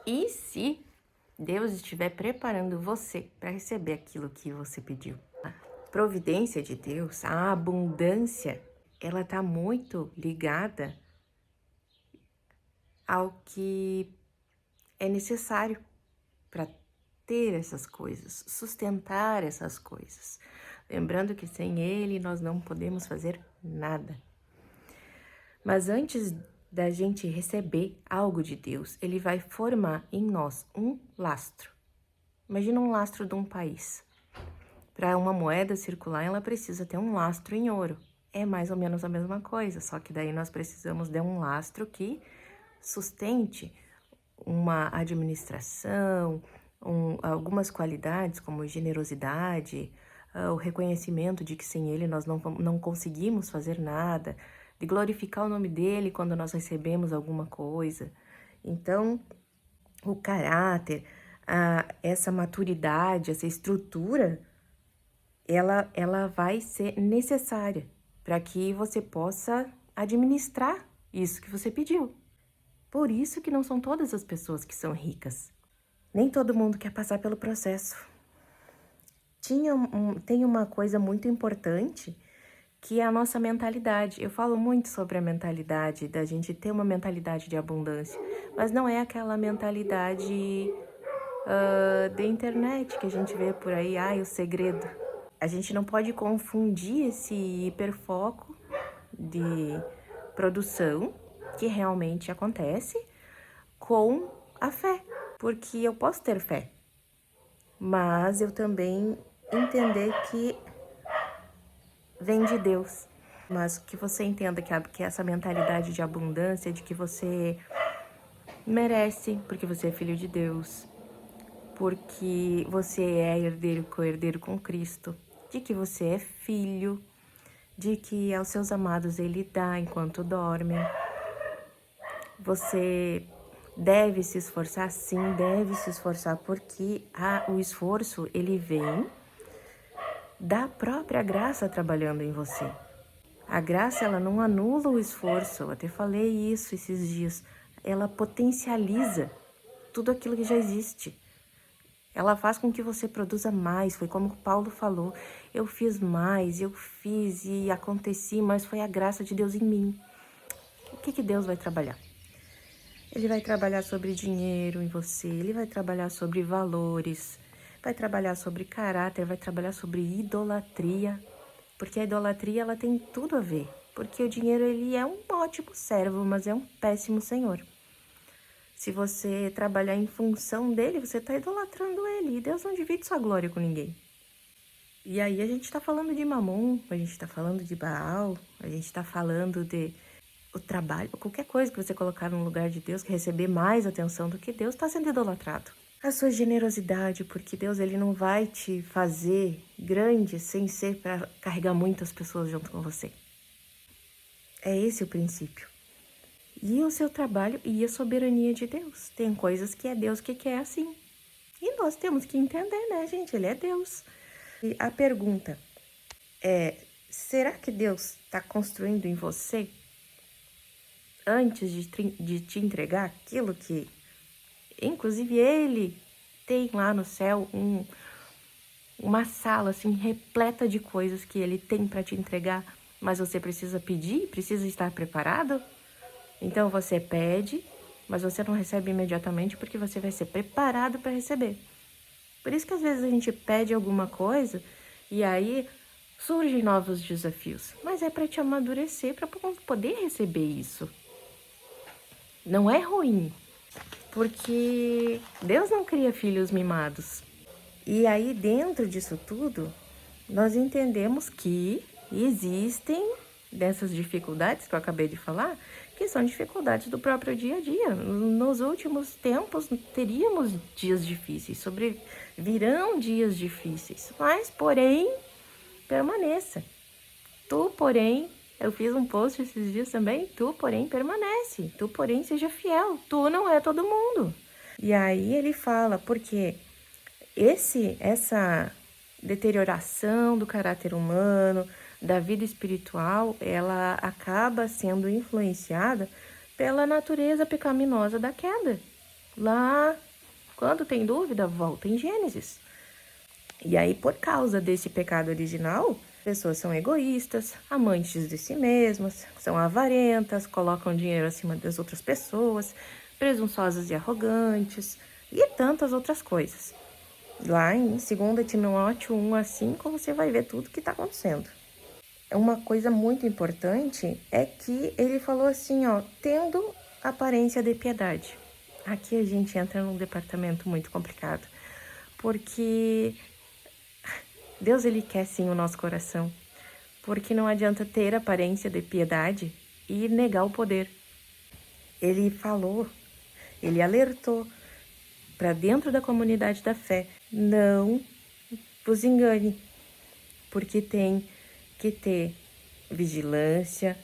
E se Deus estiver preparando você para receber aquilo que você pediu? A providência de Deus, a abundância, ela está muito ligada ao que é necessário para ter essas coisas, sustentar essas coisas. Lembrando que sem Ele nós não podemos fazer nada. Mas antes da gente receber algo de Deus, Ele vai formar em nós um lastro. Imagina um lastro de um país. Para uma moeda circular, ela precisa ter um lastro em ouro. É mais ou menos a mesma coisa, só que daí nós precisamos de um lastro que sustente uma administração, algumas qualidades como generosidade, o reconhecimento de que sem ele nós não conseguimos fazer nada, de glorificar o nome dele quando nós recebemos alguma coisa. Então, o caráter, essa maturidade, essa estrutura, ela vai ser necessária para que você possa administrar isso que você pediu. Por isso que não são todas as pessoas que são ricas. Nem todo mundo quer passar pelo processo. Tem uma coisa muito importante que é a nossa mentalidade. Eu falo muito sobre a mentalidade, da gente ter uma mentalidade de abundância, mas não é aquela mentalidade da internet que a gente vê por aí, o segredo. A gente não pode confundir esse hiperfoco de produção que realmente acontece com a fé, porque eu posso ter fé, mas eu também entender que vem de Deus. Mas que você entenda que essa mentalidade de abundância, de que você merece, porque você é filho de Deus, porque você é herdeiro, co-herdeiro com Cristo, de que você é filho, de que aos seus amados ele dá enquanto dormem. Você deve se esforçar, sim, deve se esforçar, porque o esforço, ele vem da própria graça trabalhando em você. A graça, ela não anula o esforço, eu até falei isso esses dias, ela potencializa tudo aquilo que já existe. Ela faz com que você produza mais, foi como o Paulo falou, eu fiz mais, eu fiz e aconteci, mas foi a graça de Deus em mim. O que Deus vai trabalhar? Ele vai trabalhar sobre dinheiro em você, ele vai trabalhar sobre valores, vai trabalhar sobre caráter, vai trabalhar sobre idolatria, porque a idolatria ela tem tudo a ver, porque o dinheiro ele é um ótimo servo, mas é um péssimo senhor. Se você trabalhar em função dele, você está idolatrando ele, e Deus não divide sua glória com ninguém. E aí a gente está falando de Mamon, a gente está falando de Baal, a gente está falando de o trabalho, qualquer coisa que você colocar no lugar de Deus, que receber mais atenção do que Deus, está sendo idolatrado. A sua generosidade, porque Deus ele não vai te fazer grande sem ser para carregar muitas pessoas junto com você. É esse o princípio. E o seu trabalho e a soberania de Deus. Tem coisas que é Deus que quer assim. E nós temos que entender, né, gente? Ele é Deus. E a pergunta é, será que Deus está construindo em você antes de te entregar aquilo que, inclusive, ele tem lá no céu uma sala assim repleta de coisas que ele tem para te entregar, mas você precisa pedir, precisa estar preparado? Então você pede, mas você não recebe imediatamente porque você vai ser preparado para receber. Por isso que às vezes a gente pede alguma coisa e aí surgem novos desafios, mas é para te amadurecer, para poder receber isso. Não é ruim, porque Deus não cria filhos mimados. E aí, dentro disso tudo, nós entendemos que existem dessas dificuldades que eu acabei de falar, que são dificuldades do próprio dia a dia. Nos últimos tempos, teríamos dias difíceis, virão dias difíceis, mas, porém, permaneça. Tu, porém, eu fiz um post esses dias também, tu, porém, permanece. Tu, porém, seja fiel. Tu não é todo mundo. E aí ele fala, porque essa deterioração do caráter humano, da vida espiritual, ela acaba sendo influenciada pela natureza pecaminosa da queda. Lá, quando tem dúvida, volta em Gênesis. E aí, por causa desse pecado original, pessoas são egoístas, amantes de si mesmas, são avarentas, colocam dinheiro acima das outras pessoas, presunçosas e arrogantes, e tantas outras coisas. Lá em 2 Timóteo 1:5, você vai ver tudo que está acontecendo. Uma coisa muito importante é que ele falou assim, ó, tendo aparência de piedade. Aqui a gente entra num departamento muito complicado, porque Deus, ele quer sim o nosso coração, porque não adianta ter aparência de piedade e negar o poder. Ele falou, ele alertou para dentro da comunidade da fé, não vos engane, porque tem que ter vigilância,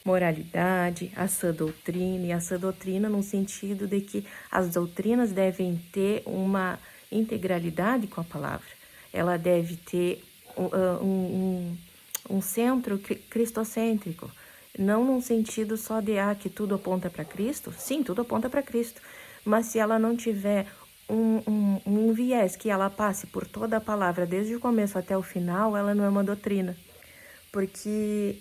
moralidade, a sã doutrina, e a sã doutrina no sentido de que as doutrinas devem ter uma integralidade com a palavra. Ela deve ter um centro cristocêntrico, não num sentido só de que tudo aponta para Cristo. Sim, tudo aponta para Cristo, mas se ela não tiver um viés que ela passe por toda a palavra, desde o começo até o final, ela não é uma doutrina. Porque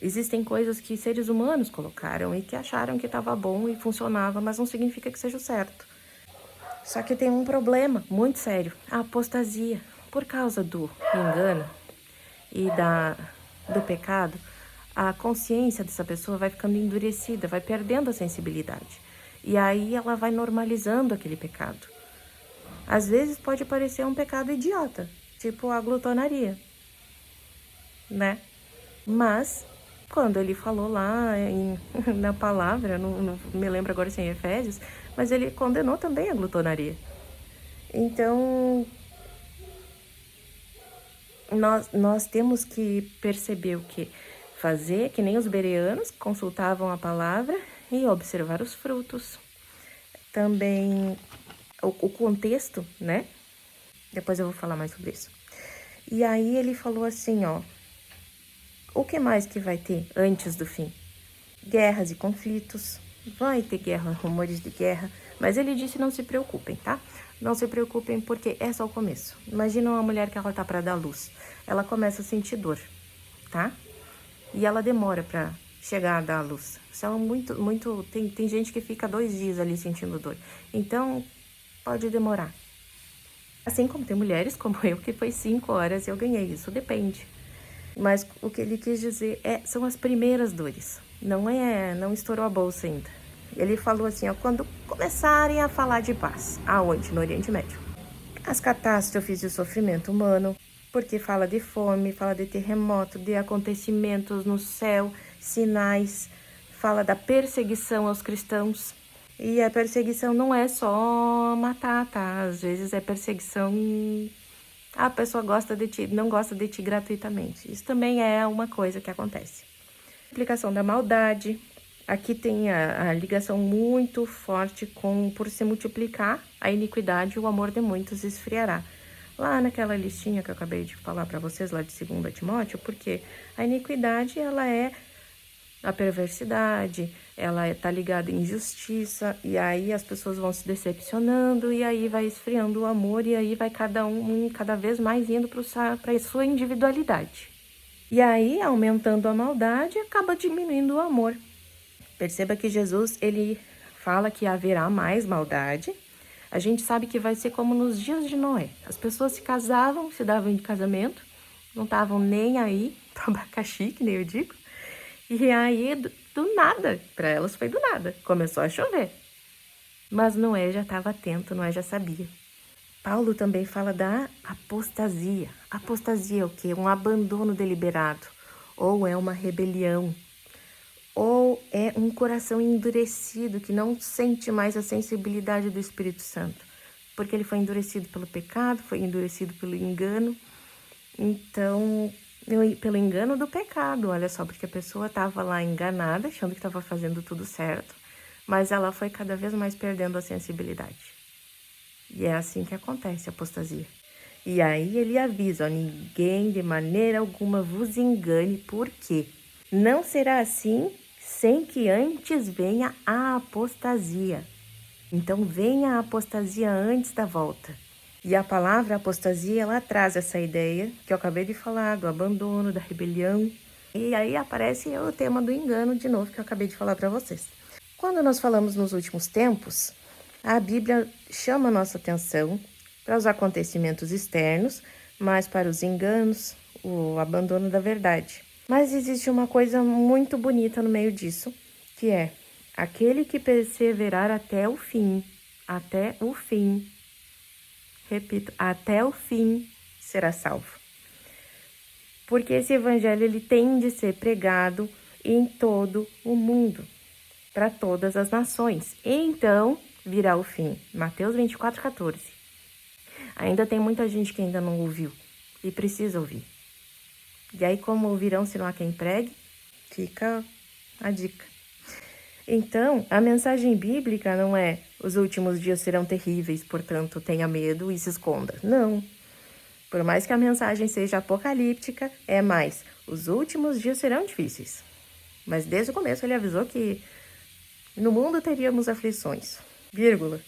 existem coisas que seres humanos colocaram e que acharam que estava bom e funcionava, mas não significa que seja o certo. Só que tem um problema muito sério, a apostasia. Por causa do engano e do pecado, a consciência dessa pessoa vai ficando endurecida, vai perdendo a sensibilidade. E aí ela vai normalizando aquele pecado. Às vezes pode parecer um pecado idiota, tipo a glutonaria, né? Mas, quando ele falou lá na palavra, não me lembro agora se é em Efésios, mas ele condenou também a glutonaria. Então, nós temos que perceber o que? Fazer que nem os bereanos consultavam a palavra e observar os frutos. Também o contexto, né? Depois eu vou falar mais sobre isso. E aí ele falou assim, ó, o que mais que vai ter antes do fim? Guerras e conflitos, vai ter guerra, rumores de guerra, mas ele disse não se preocupem, tá? Não se preocupem porque é só o começo. Imagina uma mulher que ela tá para dar luz, ela começa a sentir dor, tá? E ela demora para chegar a dar luz. Isso é tem gente que fica 2 dias ali sentindo dor, então pode demorar. Assim como tem mulheres como eu que foi 5 horas e eu ganhei, isso depende. Mas o que ele quis dizer são as primeiras dores. Não estourou a bolsa ainda. Ele falou assim, ó, quando começarem a falar de paz. Aonde? No Oriente Médio. As catástrofes e o sofrimento humano, porque fala de fome, fala de terremoto, de acontecimentos no céu, sinais, fala da perseguição aos cristãos. E a perseguição não é só matar, tá? Às vezes é perseguição... A pessoa gosta de ti, não gosta de ti gratuitamente. Isso também é uma coisa que acontece. Aplicação da maldade. Aqui tem a ligação muito forte por se multiplicar a iniquidade, o amor de muitos esfriará. Lá naquela listinha que eu acabei de falar para vocês, lá de 2 Timóteo, porque a iniquidade, ela é a perversidade, ela está ligada em injustiça, e aí as pessoas vão se decepcionando, e aí vai esfriando o amor, e aí vai cada vez mais indo para a sua individualidade. E aí, aumentando a maldade, acaba diminuindo o amor. Perceba que Jesus, ele fala que haverá mais maldade. A gente sabe que vai ser como nos dias de Noé. As pessoas se casavam, se davam de casamento, não estavam nem aí para abacaxi, que nem eu digo. E aí, do nada, para elas foi do nada, começou a chover. Mas Noé já estava atento, Noé já sabia. Paulo também fala da apostasia. Apostasia é o quê? Um abandono deliberado, ou é uma rebelião, ou é um coração endurecido que não sente mais a sensibilidade do Espírito Santo, porque ele foi endurecido pelo pecado, foi endurecido pelo engano. Então, pelo engano do pecado, olha só, porque a pessoa estava lá enganada, achando que estava fazendo tudo certo, mas ela foi cada vez mais perdendo a sensibilidade. E é assim que acontece a apostasia. E aí ele avisa, ó, ninguém de maneira alguma vos engane, porque não será assim sem que antes venha a apostasia. Então vem a apostasia antes da volta. E a palavra apostasia, ela traz essa ideia que eu acabei de falar, do abandono, da rebelião. E aí aparece o tema do engano de novo, que eu acabei de falar para vocês. Quando nós falamos nos últimos tempos, a Bíblia chama a nossa atenção para os acontecimentos externos, mas para os enganos, o abandono da verdade. Mas existe uma coisa muito bonita no meio disso, que é aquele que perseverar até o fim, repito, até o fim será salvo. Porque esse evangelho ele tem de ser pregado em todo o mundo, para todas as nações. Então virá o fim. Mateus 24:14. Ainda tem muita gente que ainda não ouviu e precisa ouvir. E aí, como ouvirão se não há quem pregue? Fica a dica. Então, a mensagem bíblica não é os últimos dias serão terríveis, portanto, tenha medo e se esconda. Não. Por mais que a mensagem seja apocalíptica, é mais, os últimos dias serão difíceis. Mas desde o começo ele avisou que no mundo teríamos aflições, vírgula.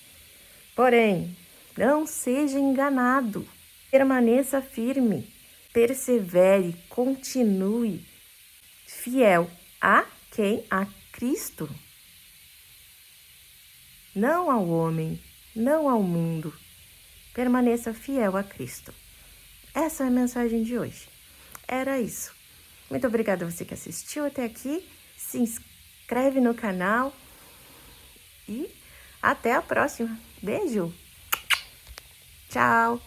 Porém, não seja enganado, permaneça firme, persevere, continue fiel a quem? A Cristo. Não ao homem, não ao mundo. Permaneça fiel a Cristo. Essa é a mensagem de hoje. Era isso. Muito obrigada a você que assistiu até aqui. Se inscreve no canal e até a próxima. Beijo. Tchau.